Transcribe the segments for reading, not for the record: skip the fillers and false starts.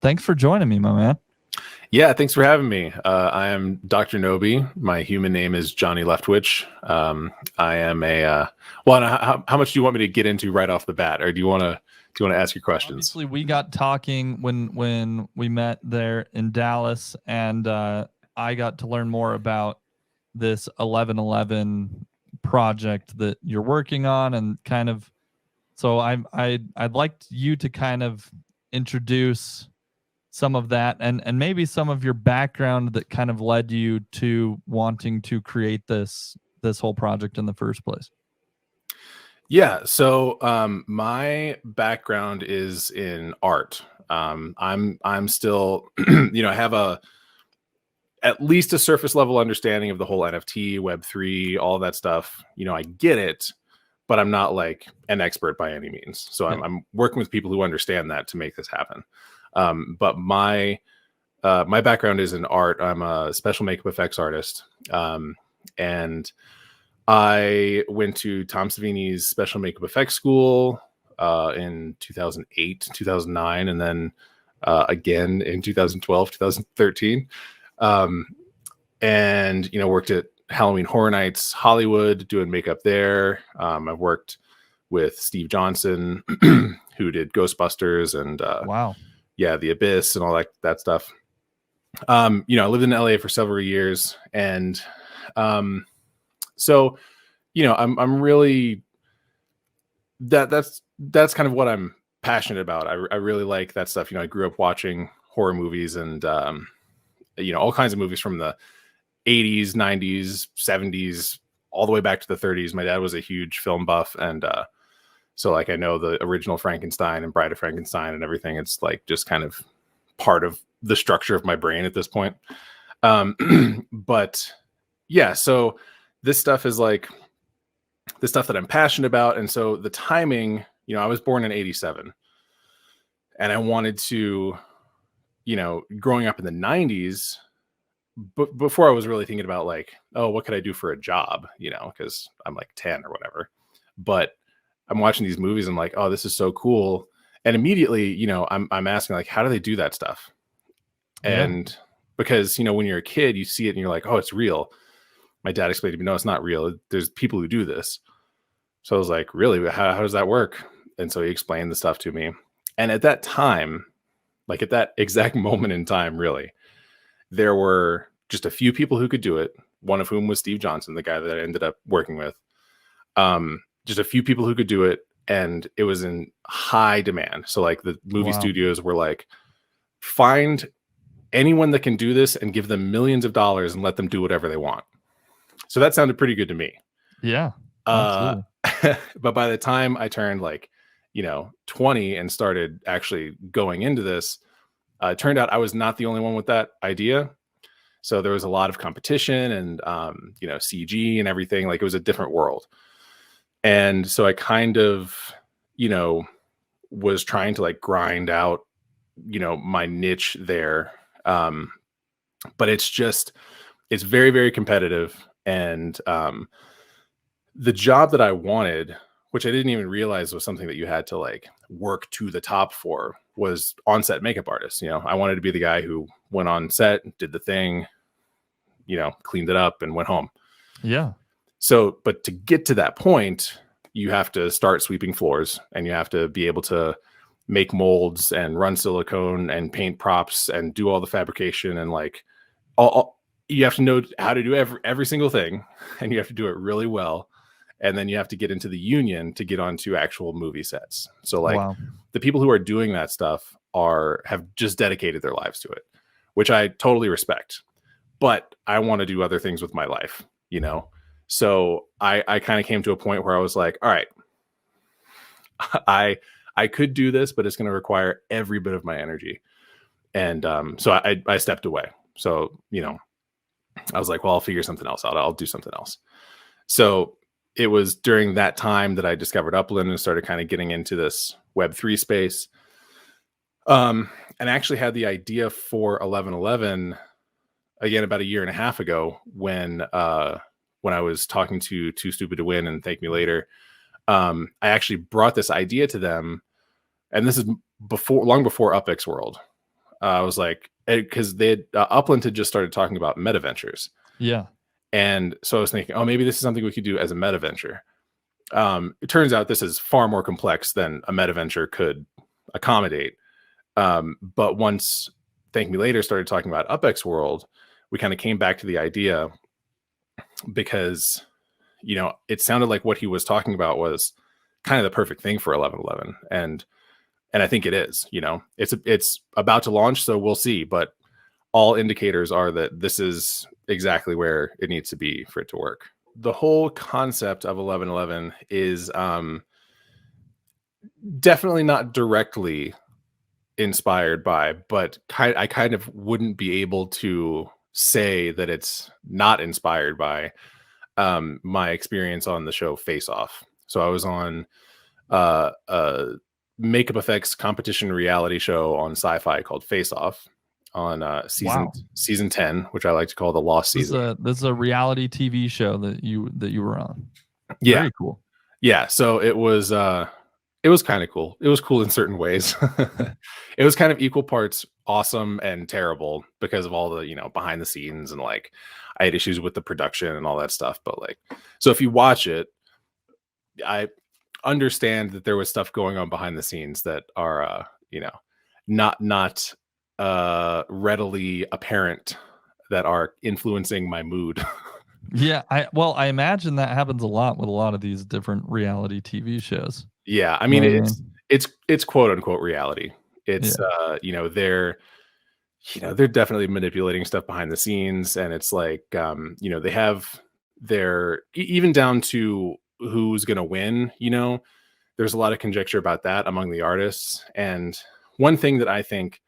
Thanks for joining me, my man. Yeah, thanks for having me. I am DrKnowby. My human name is Johnny Leftwich. I am a well. How much do you want me to get into right off the bat, or do you want to ask your questions? Obviously, we got talking when we met there in Dallas, and I got to learn more about this 1111 project that you're working on, and kind of. So I'd like you to kind of introduce some of that and maybe some of your background that kind of led you to wanting to create this whole project in the first place. Yeah, so my background is in art. I'm still, I have at least a surface level understanding of the whole NFT, Web3, all that stuff. I get it, but I'm not like an expert by any means. So I'm working with people who understand that to make this happen. But my background is in art. I'm a special makeup effects artist. And I went to Tom Savini's special makeup effects school in 2008, 2009, and then again in 2012, 2013. And, worked at Halloween Horror Nights Hollywood doing makeup there. I've worked with Steve Johnson, who did Ghostbusters and wow. Yeah, The Abyss and all that stuff. I lived in LA for several years, and so I'm really that's kind of what I'm passionate about. I really like that stuff. I grew up watching horror movies and all kinds of movies from the 80s, 90s, 70s, all the way back to the 30s. My dad was a huge film buff, and so like I know the original Frankenstein and Bride of Frankenstein and everything. It's like just kind of part of the structure of my brain at this point. But yeah, so this stuff is like the stuff that I'm passionate about. And so the timing, I was born in 87, and I wanted to, growing up in the 90s, but before I was really thinking about like, oh, what could I do for a job, because I'm like 10 or whatever. But I'm watching these movies. I'm like, oh, this is so cool. And immediately, I'm asking like, how do they do that stuff? Yeah. And because, when you're a kid, you see it and you're like, oh, it's real. My dad explained to me, no, it's not real. There's people who do this. So I was like, really? How does that work? And so he explained the stuff to me. And at that time, like at that exact moment in time, really, there were just a few people who could do it. One of whom was Steve Johnson, the guy that I ended up working with. Just a few people who could do it, and it was in high demand. So like the movie studios were like, find anyone that can do this and give them millions of dollars and let them do whatever they want. So that sounded pretty good to me. Yeah. Absolutely. But by the time I turned like, 20 and started actually going into this, it turned out I was not the only one with that idea. So there was a lot of competition and, CG and everything. Like it was a different world. And so I kind of, was trying to like grind out, my niche there. But it's very, very competitive. And the job that I wanted, which I didn't even realize was something that you had to like work to the top for, was on-set makeup artist. I wanted to be the guy who went on set, did the thing, cleaned it up and went home. Yeah. So, but to get to that point, you have to start sweeping floors, and you have to be able to make molds and run silicone and paint props and do all the fabrication and like all you have to know how to do every single thing, and you have to do it really well. And then you have to get into the union to get onto actual movie sets. So like the people who are doing that stuff have just dedicated their lives to it, which I totally respect. But I want to do other things with my life, So I kind of came to a point where I was like, all right, I could do this, but it's going to require every bit of my energy. And so I stepped away. So, I was like, well, I'll figure something else out. I'll do something else. So it was during that time that I discovered Upland and started kind of getting into this Web3 space. And actually had the idea for 1111 again about a year and a half ago when I was talking to Too Stupid to Win and Thank Me Later. I actually brought this idea to them, and this is long before UpX World. I was like, because they had, Upland had just started talking about meta ventures. Yeah. And so I was thinking, oh, maybe this is something we could do as a meta venture. It turns out this is far more complex than a meta venture could accommodate. But once Thank Me Later started talking about UpX World, we kind of came back to the idea because, you know, it sounded like what he was talking about was kind of the perfect thing for 1111. And I think it is, you know, it's about to launch, so we'll see. But all indicators are that this is exactly where it needs to be for it to work. The whole concept of 1111 is definitely not directly inspired by, but I kind of wouldn't be able to say that it's not inspired by my experience on the show Face Off. So I was on a makeup effects competition reality show on SyFy called Face Off on season 10, which I like to call the lost season. This is a reality TV show that you were on. Yeah. Very cool. Yeah. So it was kind of cool. It was cool in certain ways. It was kind of equal parts awesome and terrible because of all the, you know, behind the scenes, and like I had issues with the production and all that stuff. But like, so if you watch it, I understand that there was stuff going on behind the scenes that are, you know, not readily apparent, that are influencing my mood. Yeah, I imagine that happens a lot with a lot of these different reality TV shows. Yeah, I mean, it's quote unquote reality. It's you know, they're definitely manipulating stuff behind the scenes, and it's like you know, they have their even down to who's going to win, you know. There's a lot of conjecture about that among the artists. And one thing that I think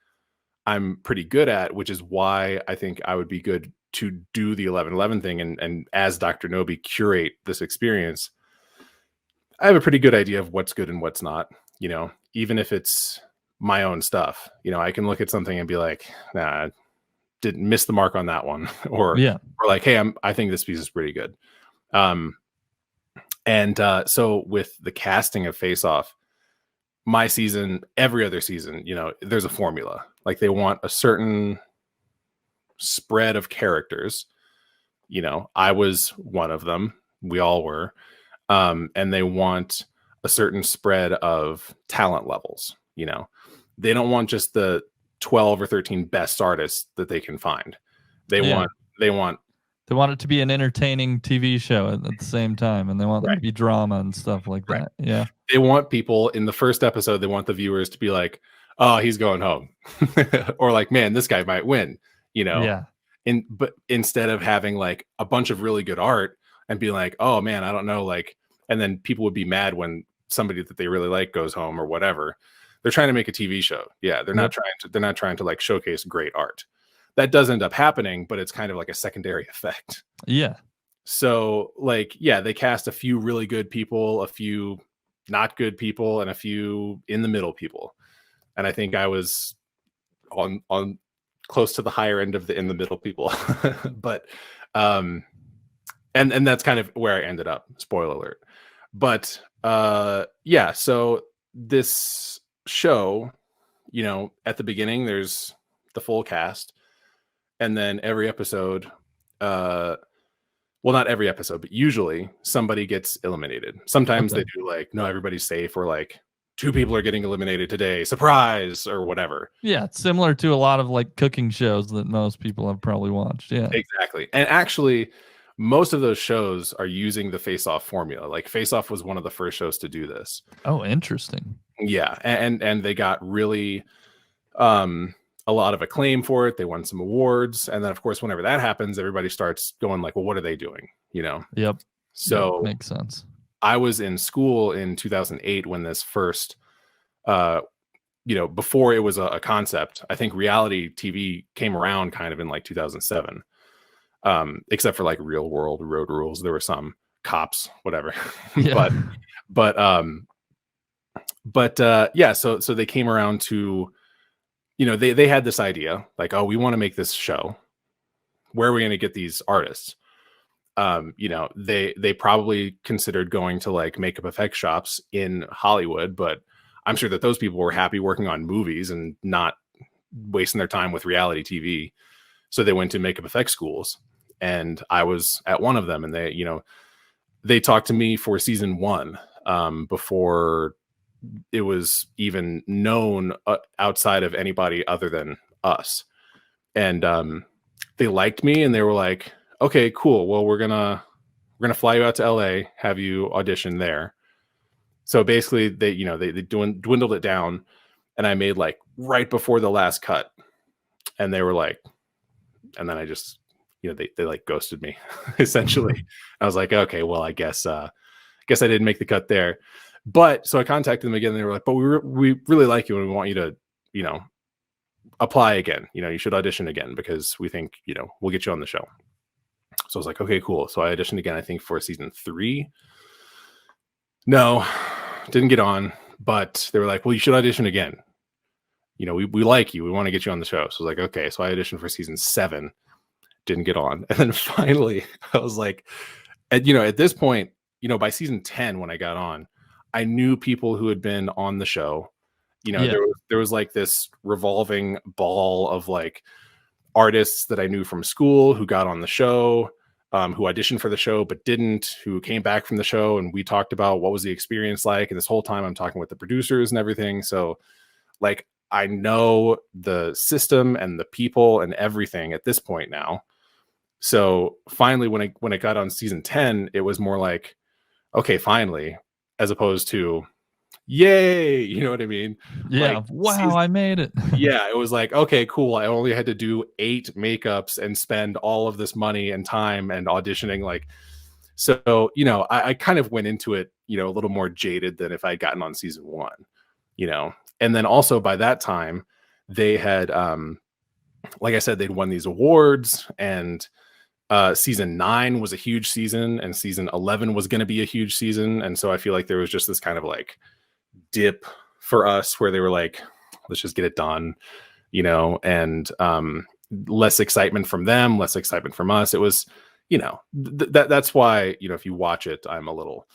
I'm pretty good at, which is why I think I would be good to do the 1111 thing and as DrKnowby curate this experience, I have a pretty good idea of what's good and what's not, you know, even if it's my own stuff. You know, I can look at something and be like, nah, didn't miss the mark on that one. or like, hey, I think this piece is pretty good. So with the casting of Face Off, my season, every other season, you know, there's a formula. Like they want a certain spread of characters. You know, I was one of them. We all were. And they want a certain spread of talent levels. You know, they don't want just the 12 or 13 best artists that they can find. They want it to be an entertaining TV show at the same time, and they want there to be drama and stuff like that. Yeah. They want people in the first episode, they want the viewers to be like, oh, he's going home. Or like, man, this guy might win, you know? Yeah. But instead of having like a bunch of really good art and be like, oh man, I don't know, like, and then people would be mad when somebody that they really like goes home or whatever. They're trying to make a TV show. Yeah. They're not trying to like showcase great art. That does end up happening, but it's kind of like a secondary effect. Yeah. So like, yeah, they cast a few really good people, a few not good people, and a few in the middle people. And I think I was on close to the higher end of the in the middle people. But and that's kind of where I ended up. Spoiler alert. But yeah, so this show, you know, at the beginning there's the full cast. And then every episode, well, not every episode, but usually somebody gets eliminated. Sometimes they do like, no, everybody's safe, or like 2 people are getting eliminated today, surprise, or whatever. Yeah, it's similar to a lot of like cooking shows that most people have probably watched. Yeah, exactly. And actually, most of those shows are using the Face Off formula. Like Face Off was one of the first shows to do this. Oh, interesting. Yeah, and they got really a lot of acclaim for it. They won some awards. And then of course, whenever that happens, everybody starts going like, well, what are they doing? You know? Yep. So makes sense. I was in school in 2008 when this first, you know, before it was a concept. I think reality TV came around kind of in like 2007, except for like Real World, Road Rules. There were some Cops, whatever. Yeah. but yeah, so they came around to, you know, they had this idea like, oh, we want to make this show. Where are we going to get these artists? You know, they probably considered going to like makeup effect shops in Hollywood, but I'm sure that those people were happy working on movies and not wasting their time with reality TV. So they went to makeup effects schools, and I was at one of them, and they talked to me for season 1 before it was even known outside of anybody other than us. And they liked me, and they were like, okay, cool. Well, we're gonna fly you out to LA, have you audition there. So basically they dwindled it down, and I made like right before the last cut, and they were like, and then I just, they like ghosted me essentially. I was like, okay, well, I guess I didn't make the cut there. But so I contacted them again, and they were like, but we really like you, and we want you to, apply again. You should audition again, because we think, we'll get you on the show. So I was like, okay, cool. So I auditioned again, I think for season 3. No, didn't get on, but they were like, well, you should audition again. We like you. We want to get you on the show. So I was like, okay. So I auditioned for season 7, didn't get on. And then finally I was like, at this point, by season 10, when I got on, I knew people who had been on the show. There was like this revolving ball of like artists that I knew from school who got on the show, who auditioned for the show but didn't, who came back from the show, and we talked about what was the experience like. And this whole time I'm talking with the producers and everything. So like, I know the system and the people and everything at this point now. So finally, when I got on season 10, it was more like, okay, finally, as opposed to, yay, you know what I mean? Yeah. Like, wow, I made it. Yeah, it was like, okay, cool. I only had to do 8 makeups and spend all of this money and time and auditioning. Like, so, I kind of went into it, a little more jaded than if I'd gotten on season 1, and then also by that time they had, like I said, they'd won these awards, and season 9 was a huge season, and season 11 was going to be a huge season. And so I feel like there was just this kind of like dip for us where they were like, let's just get it done, and less excitement from them, less excitement from us. It was, that's why, if you watch it, I'm a little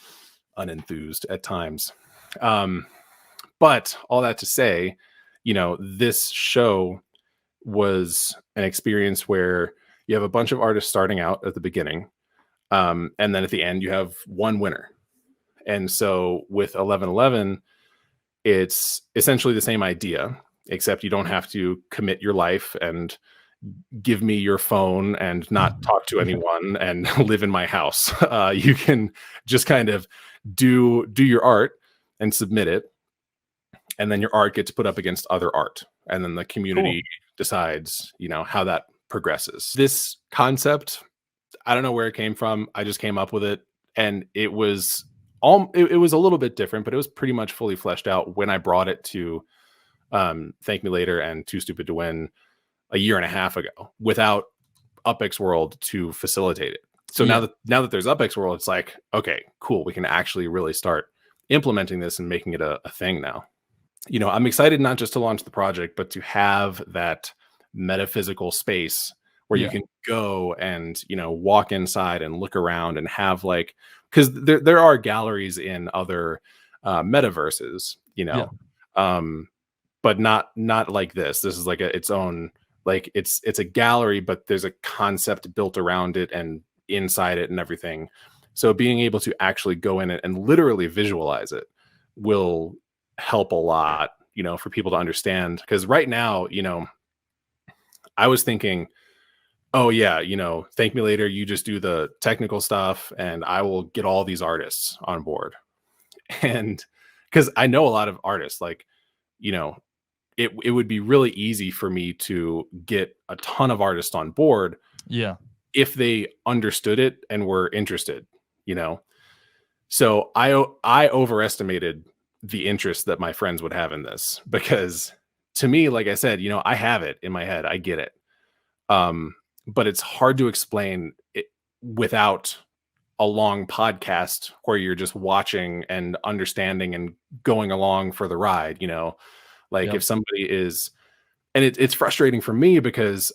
unenthused at times. But all that to say, this show was an experience where you have a bunch of artists starting out at the beginning, and then at the end you have one winner. And so with 11:11, it's essentially the same idea, except you don't have to commit your life and give me your phone and not talk to anyone and live in my house. You can just kind of do your art and submit it, and then your art gets put up against other art, and then the community decides, how that progresses. This concept, I don't know where it came from. I just came up with it, and it was it was a little bit different, but it was pretty much fully fleshed out when I brought it to Thank Me Later and Too Stupid to Win a year and a half ago, without UpX World to facilitate it. So now that there's UpX World, it's like, okay, cool, we can actually really start implementing this and making it a thing now. I'm excited not just to launch the project, but to have that metaphysical space where you can go and, walk inside and look around and have like, because there are galleries in other metaverses, but not like this. This is like its own, like it's a gallery, but there's a concept built around it and inside it and everything. So being able to actually go in it and literally visualize it will help a lot, for people to understand. Because right now, I was thinking, oh yeah, Thank Me Later, you just do the technical stuff and I will get all these artists on board. And because I know a lot of artists, like, it would be really easy for me to get a ton of artists on board. Yeah. If they understood it and were interested, So I overestimated the interest that my friends would have in this, because to me, like I said, I have it in my head. I get it. But it's hard to explain it without a long podcast where you're just watching and understanding and going along for the ride, if somebody is, and it's frustrating for me because,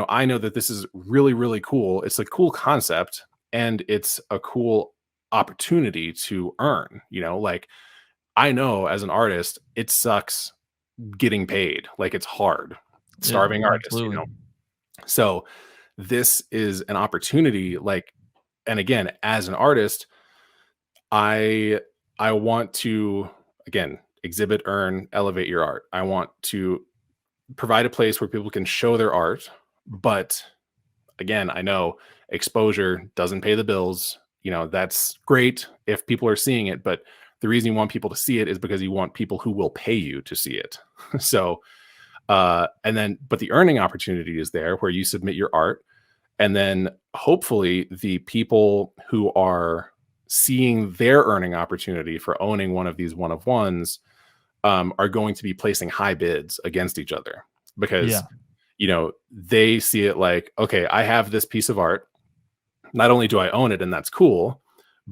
I know that this is really, really cool. It's a cool concept and it's a cool opportunity to earn, I know as an artist, it sucks getting paid. Like, it's hard. starving artists, absolutely. So this is an opportunity, like, and again, as an artist, I want to, again, exhibit, earn, elevate your art. I want to provide a place where people can show their art, but again, I know exposure doesn't pay the bills. That's great if people are seeing it, but the reason you want people to see it is because you want people who will pay you to see it. So, but the earning opportunity is there where you submit your art, and then hopefully the people who are seeing their earning opportunity for owning one of these one of ones are going to be placing high bids against each other, because they see it like, okay, I have this piece of art. Not only do I own it, and that's cool,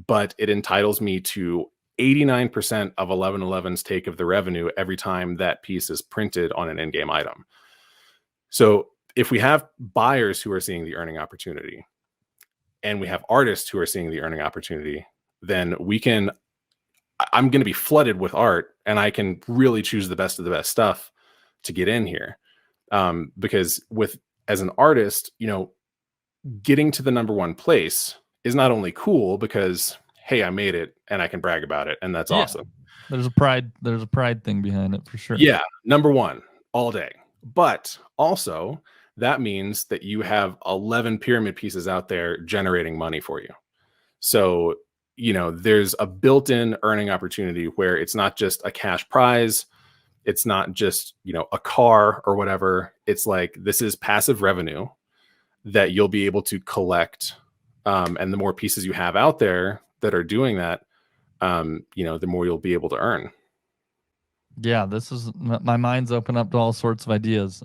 but it entitles me to 89% of 1111's take of the revenue every time that piece is printed on an in-game item. So if we have buyers who are seeing the earning opportunity, and we have artists who are seeing the earning opportunity, then I'm going to be flooded with art, and I can really choose the best of the best stuff to get in here. Because as an artist, getting to the number one place is not only cool because, hey, I made it and I can brag about it, and that's awesome. There's a pride thing behind it for sure. Yeah, number one all day. But also that means that you have 11 pyramid pieces out there generating money for you. So, there's a built-in earning opportunity where it's not just a cash prize. It's not just, a car or whatever. It's like, this is passive revenue that you'll be able to collect. And the more pieces you have out there that are doing that, the more you'll be able to earn. Yeah, my mind's open up to all sorts of ideas.